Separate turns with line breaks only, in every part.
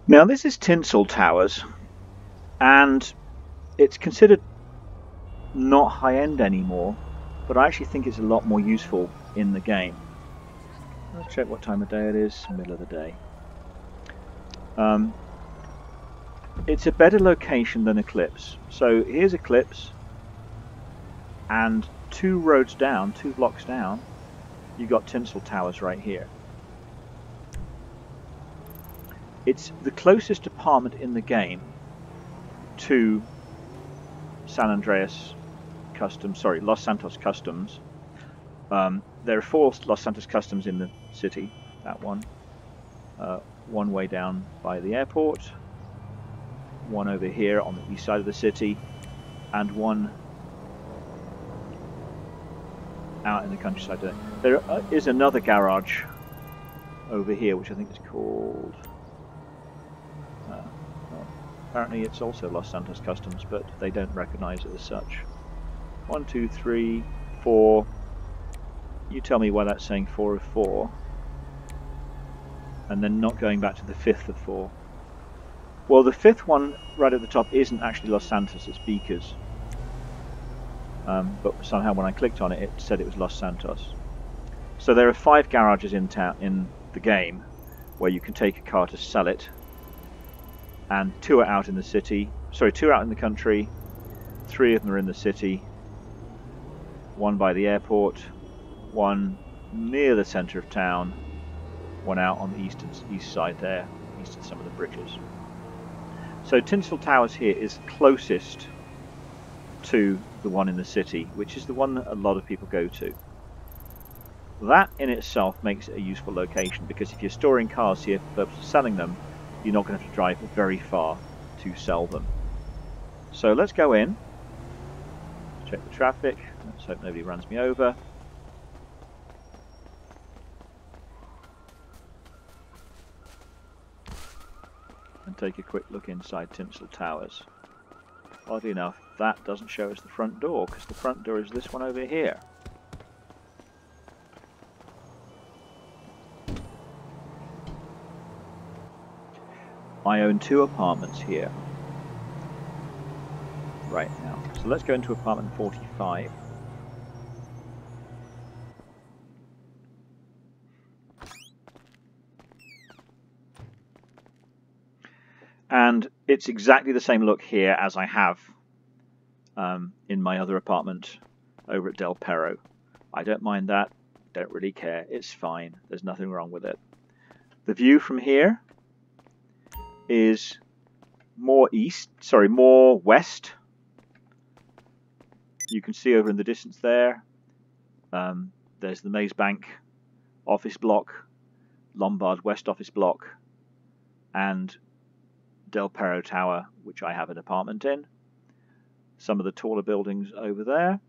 Now this is Tinsel Towers, and it's considered not high-end anymore, but I actually think it's a lot more useful in the game. Let's check what time of day it is. Middle of the day. It's a better location than Eclipse. So here's Eclipse, and 2 roads down, 2 blocks down, you got Tinsel Towers right here. It's the closest apartment in the game to San Andreas Customs, sorry, Los Santos Customs. There are 4 Los Santos Customs in the city. That one. One way down by the airport. One over here on the east side of the city. And one out in the countryside. There is another garage over here, which I think is called... apparently it's also Los Santos Customs, but they don't recognize it as such. 1, 2, 3, 4. You tell me why that's saying 4 of 4. And then not going back to the 5th of 4. Well, the 5th one right at the top isn't actually Los Santos, it's Beakers. But somehow when I clicked on it, it said it was Los Santos. So there are 5 garages in the game where you can take a car to sell it. And 2 are out in the city. Sorry, 2 are out in the country. 3 of them are in the city. 1 by the airport. 1 near the centre of town. 1 out on the east side there, east of some of the bridges. So Tinsel Towers here is closest to the one in the city, which is the one that a lot of people go to. That in itself makes it a useful location, because if you're storing cars here for the purpose of selling them, you're not going to have to drive very far to sell them. So let's go in, check the traffic, let's hope nobody runs me over. And take a quick look inside Tinsel Towers. Oddly enough, that doesn't show us the front door, because the front door is this one over here. I own 2 apartments here right now. So let's go into apartment 45. And it's exactly the same look here as I have in my other apartment over at Del Perro. I don't mind that, don't really care, it's fine, there's nothing wrong with it. The view from here is more west. You can see over in the distance there, there's the Maze Bank office block, Lombard West office block, and Del Perro Tower, which I have an apartment in. Some of the taller buildings over there.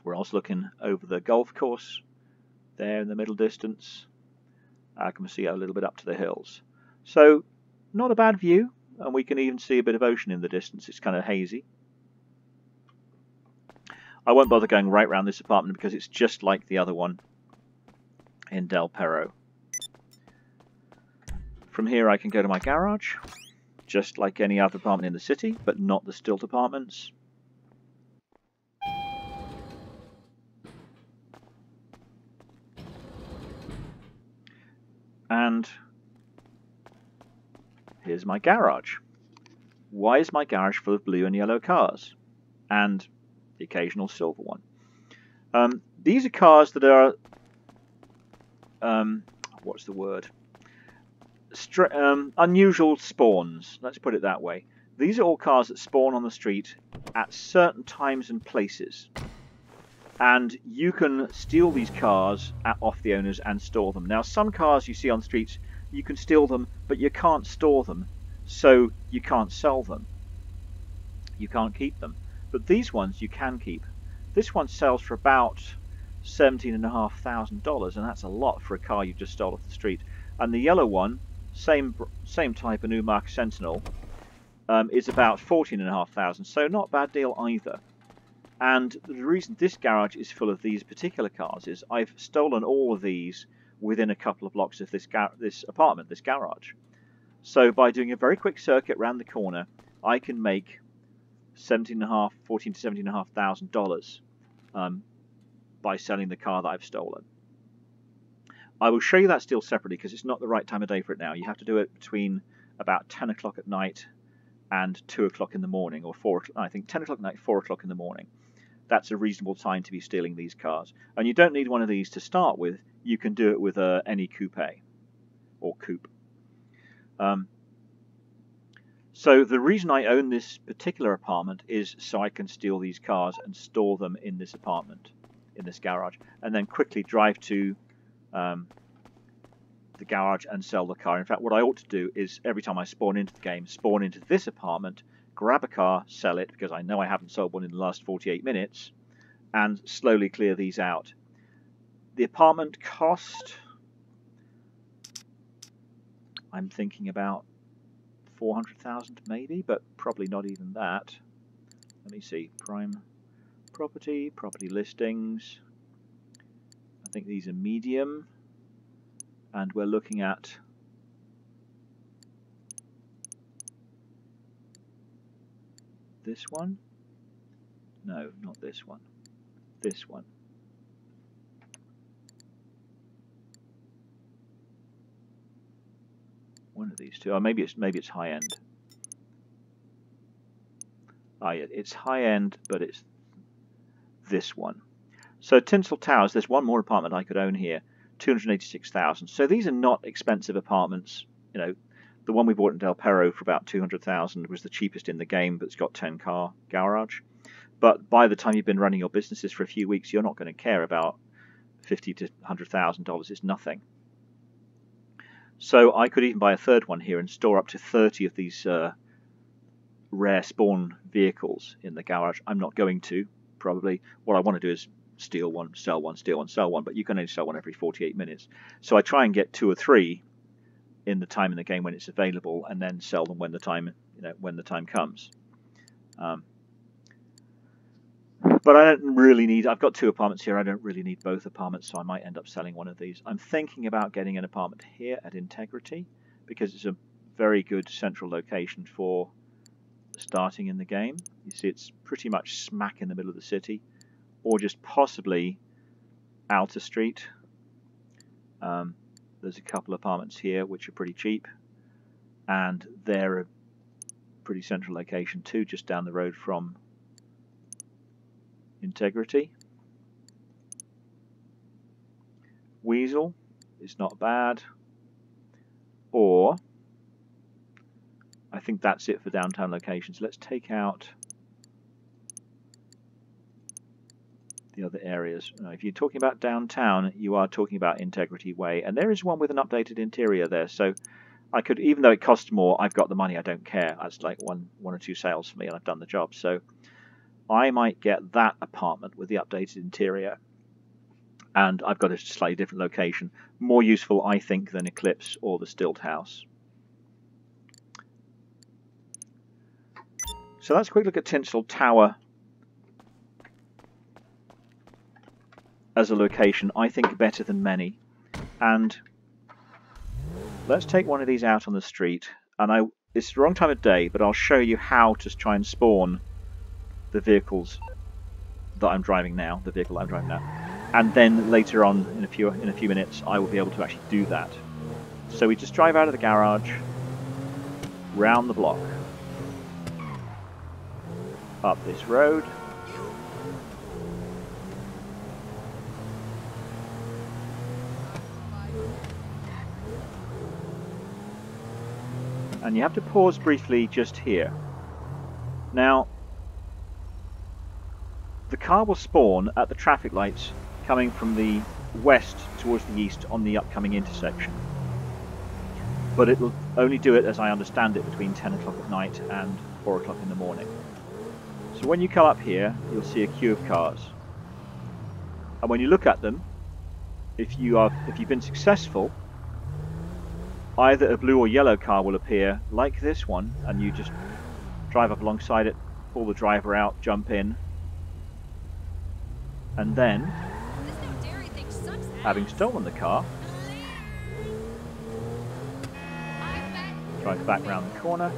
We're also looking over the golf course there in the middle distance. I can see a little bit up to the hills. So, not a bad view, and we can even see a bit of ocean in the distance. It's kind of hazy. I won't bother going right round this apartment because it's just like the other one in Del Perro. From here I can go to my garage, just like any other apartment in the city, but not the stilt apartments. And here's my garage. Why is my garage full of blue and yellow cars? And the occasional silver one. These are cars that are, what's the word? Unusual spawns, let's put it that way. These are all cars that spawn on the street at certain times and places. And you can steal these cars off the owners and store them. Now, some cars you see on the streets, you can steal them, but you can't store them, so you can't sell them. You can't keep them. But these ones you can keep. This one sells for about $17,500, and that's a lot for a car you just stole off the street. And the yellow one, same type of Newmark Sentinel, is about $14,500, so not a bad deal either. And the reason this garage is full of these particular cars is I've stolen all of these within a couple of blocks of this apartment, this garage. So by doing a very quick circuit round the corner, I can make $14,000 to $17,500 by selling the car that I've stolen. I will show you that still separately because it's not the right time of day for it now. You have to do it between about 10 o'clock at night and 2 o'clock in the morning, or 4 o'clock, I think 10 o'clock at night, 4 o'clock in the morning. That's a reasonable time to be stealing these cars. And you don't need one of these to start with. You can do it with any coupe or coupe. So the reason I own this particular apartment is so I can steal these cars and store them in this apartment, in this garage, and then quickly drive to the garage and sell the car. In fact, what I ought to do is every time I spawn into the game, spawn into this apartment, grab a car, sell it, because I know I haven't sold one in the last 48 minutes, and slowly clear these out. The apartment cost, I'm thinking about 400,000 maybe, but probably not even that. Let me see, prime property, property listings. I think these are medium, and we're looking at this one. No, not this one. This one. One of these two. Oh, maybe it's high end. Ah, yeah, it's high end, but it's this one. So Tinsel Towers. There's one more apartment I could own here. 286,000. So these are not expensive apartments. You know, the one we bought in Del Perro for about 200,000 was the cheapest in the game, but it's got 10-car garage. But by the time you've been running your businesses for a few weeks, you're not going to care about $50,000 to $100,000. It's nothing. So I could even buy a third one here and store up to 30 of these rare spawn vehicles in the garage. I'm not going to, probably. What I want to do is steal one, sell one, steal one, sell one, but you can only sell one every 48 minutes. So I try and get 2 or 3 in the time in the game when it's available, and then sell them when the time, when the time comes. But I don't really need, I've got 2 apartments here, I don't really need both apartments, so I might end up selling one of these. I'm thinking about getting an apartment here at Integrity, because it's a very good central location for starting in the game. You see it's pretty much smack in the middle of the city, or just possibly Alta Street. There's a couple of apartments here which are pretty cheap, and they're a pretty central location too, just down the road from Integrity. Weasel is not bad, or I think that's it for downtown locations. Let's take out the other areas. Now, if you're talking about downtown, you are talking about Integrity Way, and there is one with an updated interior there. So I could, even though it costs more, I've got the money. I don't care. That's like one or 2 sales for me, and I've done the job. So I might get that apartment with the updated interior, and I've got a slightly different location. More useful, I think, than Eclipse or the Stilt House. So let's quick look at Tinsel Tower as a location. I think better than many. And let's take one of these out on the street. And it's the wrong time of day, but I'll show you how to try and spawn the vehicles that I'm driving now, the vehicle that I'm driving now. And then later on, in a few minutes, I will be able to actually do that. So we just drive out of the garage, round the block, up this road, and you have to pause briefly just here. Now, the car will spawn at the traffic lights coming from the west towards the east on the upcoming intersection. But it will only do it, as I understand it, between 10 o'clock at night and 4 o'clock in the morning. So when you come up here, you'll see a queue of cars. And when you look at them, if you've been successful, either a blue or yellow car will appear like this one, and you just drive up alongside it, pull the driver out, jump in, and then, having stolen the car, Drive back round the corner.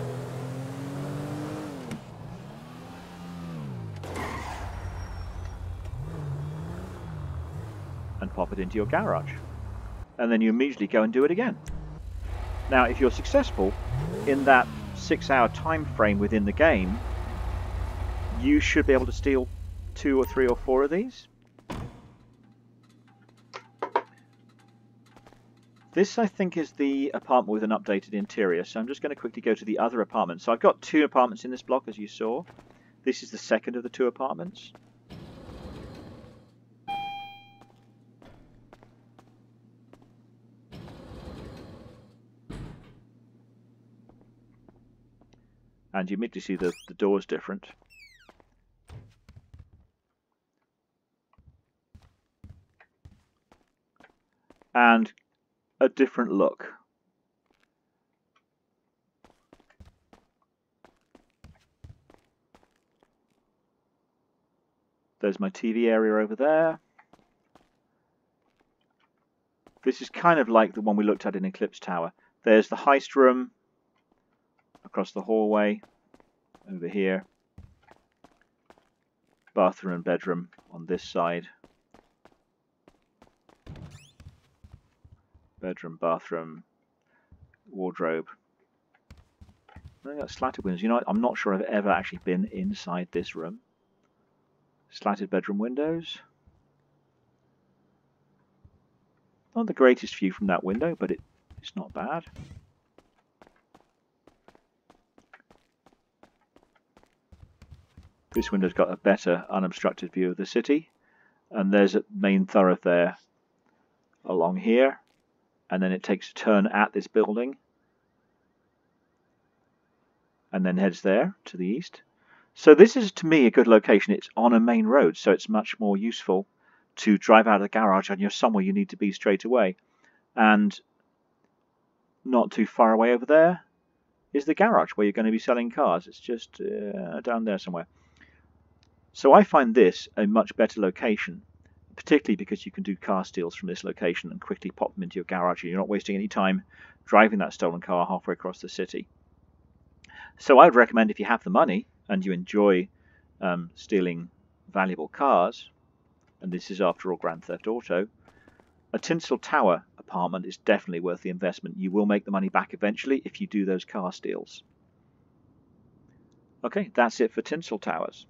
And pop it into your garage. And then you immediately go and do it again. Now, if you're successful in that 6-hour time frame within the game, you should be able to steal 2 or 3 or 4 of these. This, I think, is the apartment with an updated interior, so I'm just going to quickly go to the other apartments. So I've got 2 apartments in this block, as you saw. This is the second of the 2 apartments. And you immediately see the door's different. And a different look. There's my TV area over there. This is kind of like the one we looked at in Eclipse Tower. There's the heist room across the hallway over here. Bathroom and bedroom on this side. Bedroom, bathroom, wardrobe. I got slatted windows. You know what? I'm not sure I've ever actually been inside this room. Slatted bedroom windows. Not the greatest view from that window, but it's not bad. This window's got a better unobstructed view of the city. And there's a main thoroughfare along here. And then it takes a turn at this building. And then heads there to the east. So this is, to me, a good location. It's on a main road, so it's much more useful to drive out of the garage and you're somewhere you need to be straight away. And not too far away over there is the garage where you're going to be selling cars. It's just down there somewhere. So I find this a much better location, particularly because you can do car steals from this location and quickly pop them into your garage. You're not wasting any time driving that stolen car halfway across the city. So I would recommend, if you have the money and you enjoy stealing valuable cars, and this is after all Grand Theft Auto, a Tinsel Tower apartment is definitely worth the investment. You will make the money back eventually if you do those car steals. Okay, that's it for Tinsel Towers.